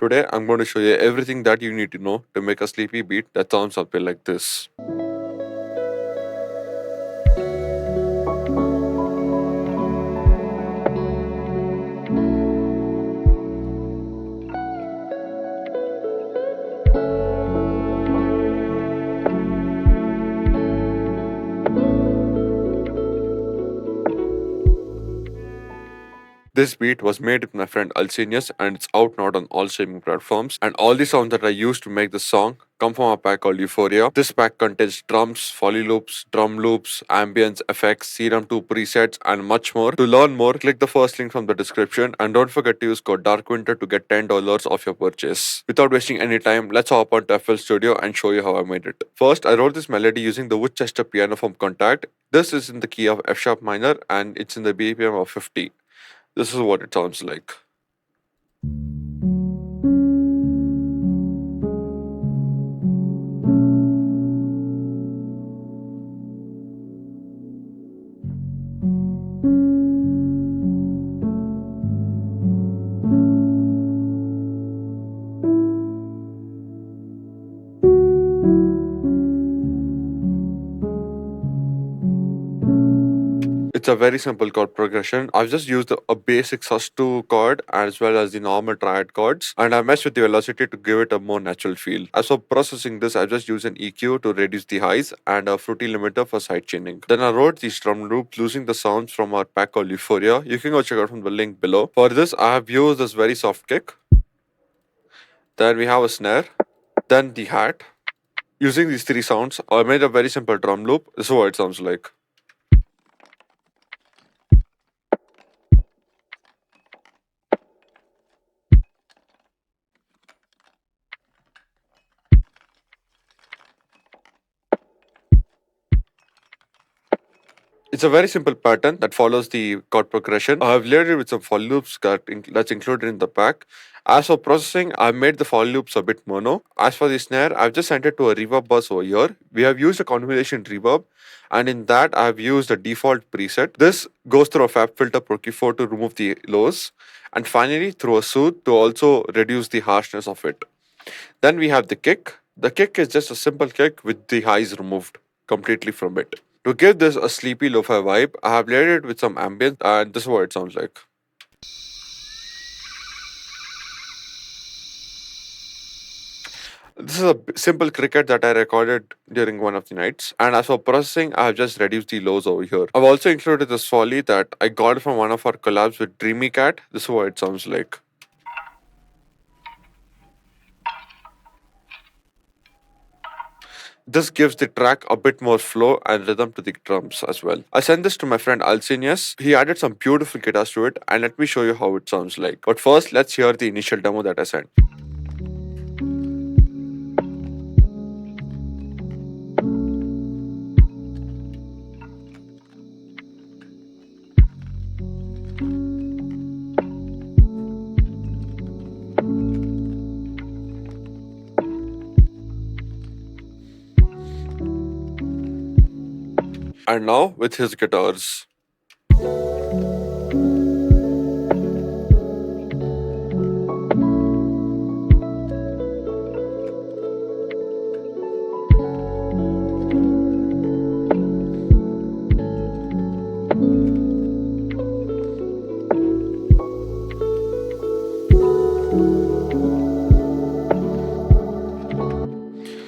Today, I'm going to show you everything that you need to know to make a sleepy beat that sounds something like this. This beat was made with my friend Alcinius and it's out now on all streaming platforms. And all the sounds that I used to make the song come from a pack called Euphoria. This pack contains drums, foley loops, drum loops, ambience, effects, Serum 2 presets, and much more. To learn more, click the first link from the description and don't forget to use code DARKWINTER to get $10 off your purchase. Without wasting any time, let's hop on to FL Studio and show you how I made it. First, I wrote this melody using the Woodchester piano from Contact. This is in the key of F sharp minor and it's in the BPM of 50. This is what it sounds like. It's a very simple chord progression. I've just used a basic sus2 chord as well as the normal triad chords, and I messed with the velocity to give it a more natural feel. As for processing this, I've just used an EQ to reduce the highs and a fruity limiter for sidechaining. Then I wrote these drum loops using the sounds from our pack called Euphoria. You can go check out from the link below. For this, I have used this very soft kick. Then we have a snare. Then the hat. Using these three sounds, I made a very simple drum loop. This is what it sounds like. It's a very simple pattern that follows the chord progression. I have layered it with some for loops that's included in the pack. As for processing, I've made the for loops a bit mono. As for the snare, I've just sent it to a reverb bus over here. We have used a convolution reverb, and in that, I've used a default preset. This goes through a FabFilter Pro Q4 to remove the lows, and finally through a soothe to also reduce the harshness of it. Then we have the kick. The kick is just a simple kick with the highs removed completely from it. To give this a sleepy lo-fi vibe, I have layered it with some ambience and this is what it sounds like. This is a simple cricket that I recorded during one of the nights. And as for processing, I have just reduced the lows over here. I've also included this foley that I got from one of our collabs with Dreamy Cat. This is what it sounds like. This gives the track a bit more flow and rhythm to the drums as well. I sent this to my friend Alcinius. He added some beautiful guitars to it and let me show you how it sounds like. But first, let's hear the initial demo that I sent. And now with his guitars.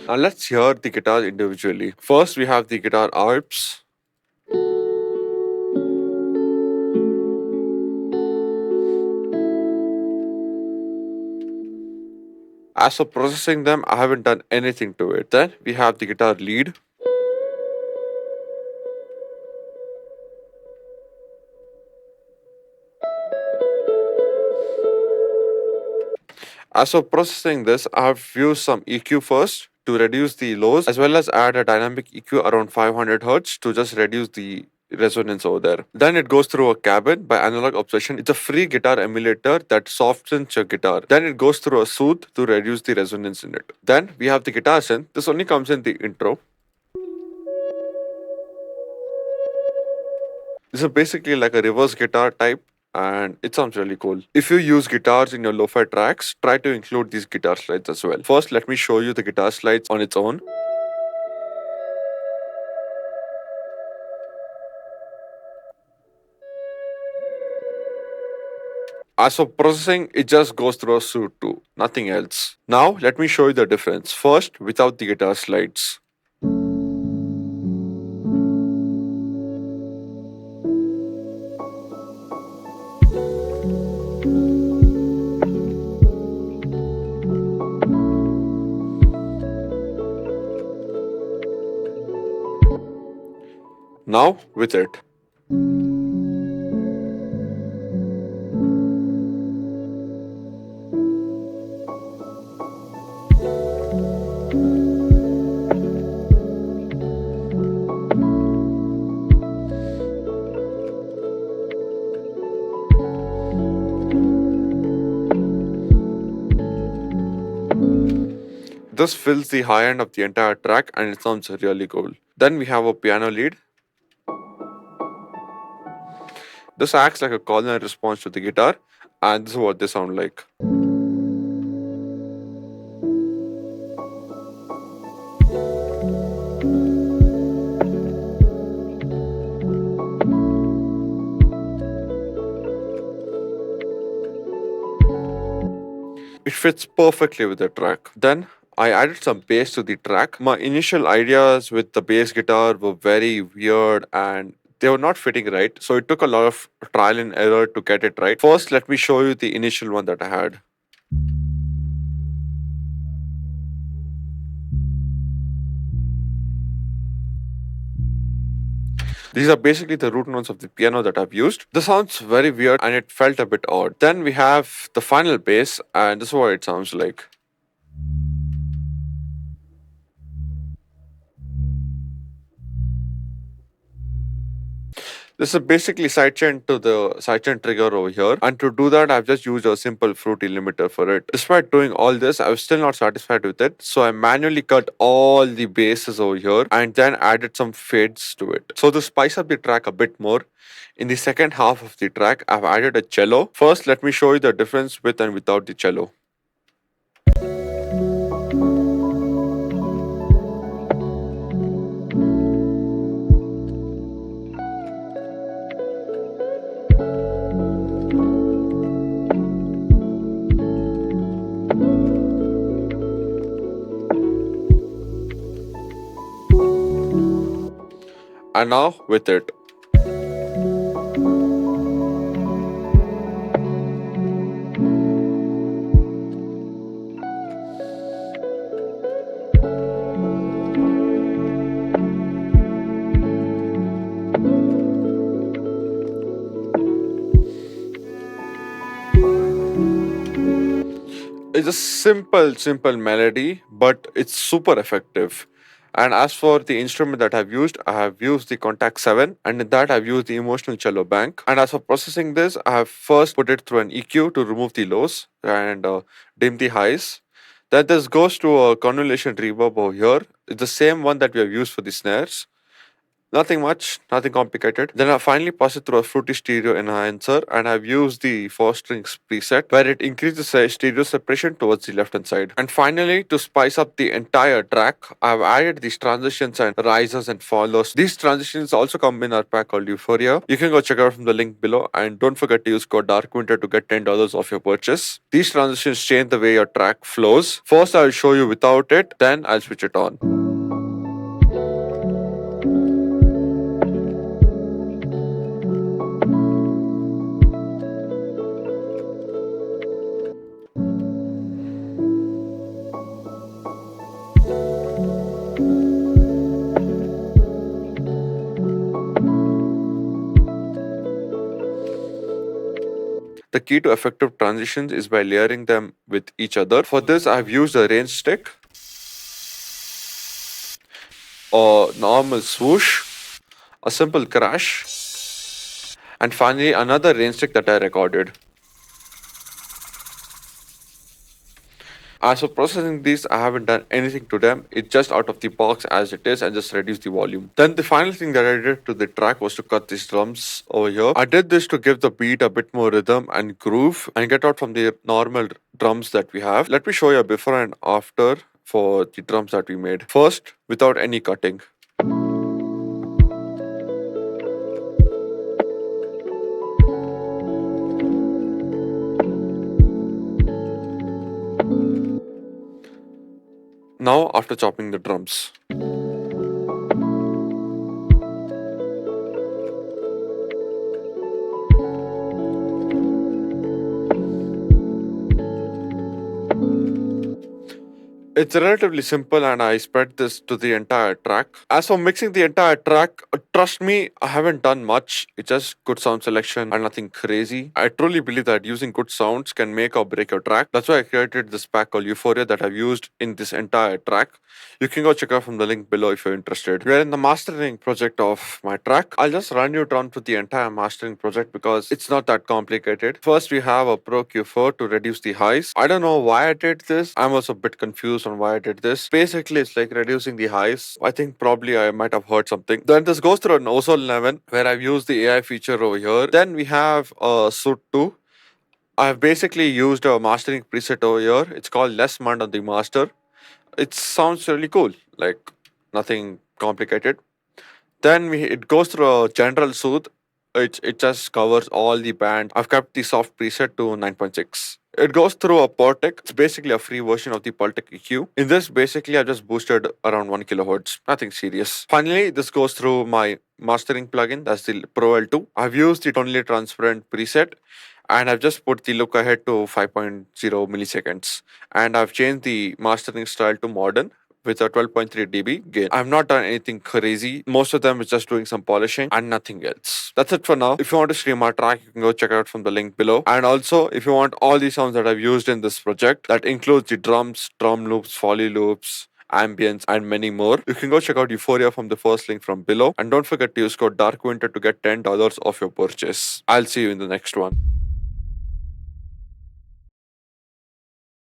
Now let's hear the guitars individually. First, we have the guitar arps. As for processing them, I haven't done anything to it. Then we have the guitar lead. As for processing this, I have used some EQ first to reduce the lows as well as add a dynamic EQ around 500 Hz to just reduce the resonance over there. Then it goes through a cabin by Analog Obsession. It's a free guitar emulator that softens your guitar. Then it goes through a soothe to reduce the resonance in it. Then we have the guitar synth. This only comes in the intro. This is basically like a reverse guitar type and it sounds really cool. If you use guitars in your lo-fi tracks, try to include these guitar slides as well. First, let me show you the guitar slides on its own. As for processing, it just goes through a suit too, nothing else. Now, let me show you the difference. First, without the guitar slides. Now, with it. This fills the high end of the entire track and it sounds really cool. Then we have a piano lead. This acts like a call and response to the guitar, and this is what they sound like. It fits perfectly with the track. Then I added some bass to the track. My initial ideas with the bass guitar were very weird and they were not fitting right. So it took a lot of trial and error to get it right. First, let me show you the initial one that I had. These are basically the root notes of the piano that I've used. This sounds very weird and it felt a bit odd. Then we have the final bass, and this is what it sounds like. This is basically sidechain to the sidechain trigger over here. And to do that, I've just used a simple fruity limiter for it. Despite doing all this, I was still not satisfied with it. So I manually cut all the basses over here and then added some fades to it. So to spice up the track a bit more, in the second half of the track, I've added a cello. First, let me show you the difference with and without the cello. And now with it. It's a simple melody, but it's super effective. And as for the instrument that I've used, I have used the Contact 7, and in that I've used the emotional cello bank. And as for processing this, I have first put it through an EQ to remove the lows and dim the highs. Then this goes to a convolution reverb over here. It's the same one that we have used for the snares. Nothing much, nothing complicated. Then I finally pass it through a fruity stereo enhancer, and I've used the 4 strings preset where it increases the stereo separation towards the left hand side. And finally, to spice up the entire track, I've added these transitions and risers and follows. These transitions also come in our pack called Euphoria. You can go check it out from the link below, and don't forget to use code DARKWINTER to get $10 off your purchase. These transitions change the way your track flows. First, I'll show you without it, then I'll switch it on. The key to effective transitions is by layering them with each other. For this, I've used a range stick, a normal swoosh, a simple crash, and finally another range stick that I recorded. As for processing these, I haven't done anything to them. It's just out of the box as it is and just reduce the volume. Then the final thing that I did to the track was to cut these drums over here. I did this to give the beat a bit more rhythm and groove and get out from the normal drums that we have. Let me show you a before and after for the drums that we made. First, without any cutting. Now, after chopping the drums. It's relatively simple and I spread this to the entire track. As for mixing the entire track, trust me, I haven't done much. It's just good sound selection and nothing crazy. I truly believe that using good sounds can make or break your track. That's why I created this pack called Euphoria that I've used in this entire track. You can go check out from the link below if you're interested. We're in the mastering project of my track. I'll just run you down through the entire mastering project because it's not that complicated. First, we have a Pro Q4 to reduce the highs. I don't know why I did this. I'm also a bit confused on why I did this. Basically, it's like reducing the highs. I think probably I might have heard something. Then this goes through an Ozone 11 where I've used the AI feature over here. Then we have a Suit 2. I've basically used a mastering preset over here. It's called Less Mud on the master. It sounds really cool, like nothing complicated. Then it goes through a general soothe. It just covers all the band. I've kept the soft preset to 9.6. It goes through a Portec. It's basically a free version of the Portec EQ. In this, basically, I just boosted around 1 kilohertz. Nothing serious. Finally, this goes through my mastering plugin. That's the Pro L2. I've used the tonally transparent preset and I've just put the look ahead to 5.0 milliseconds. And I've changed the mastering style to modern with a 12.3 dB gain. I've not done anything crazy. Most of them is just doing some polishing and nothing else. That's it for now. If you want to stream our track, you can go check it out from the link below. And also, if you want all the sounds that I've used in this project, that includes the drums, drum loops, foley loops, ambience, and many more. You can go check out Euphoria from the first link from below. And don't forget to use code DARKWINTER to get $10 off your purchase. I'll see you in the next one.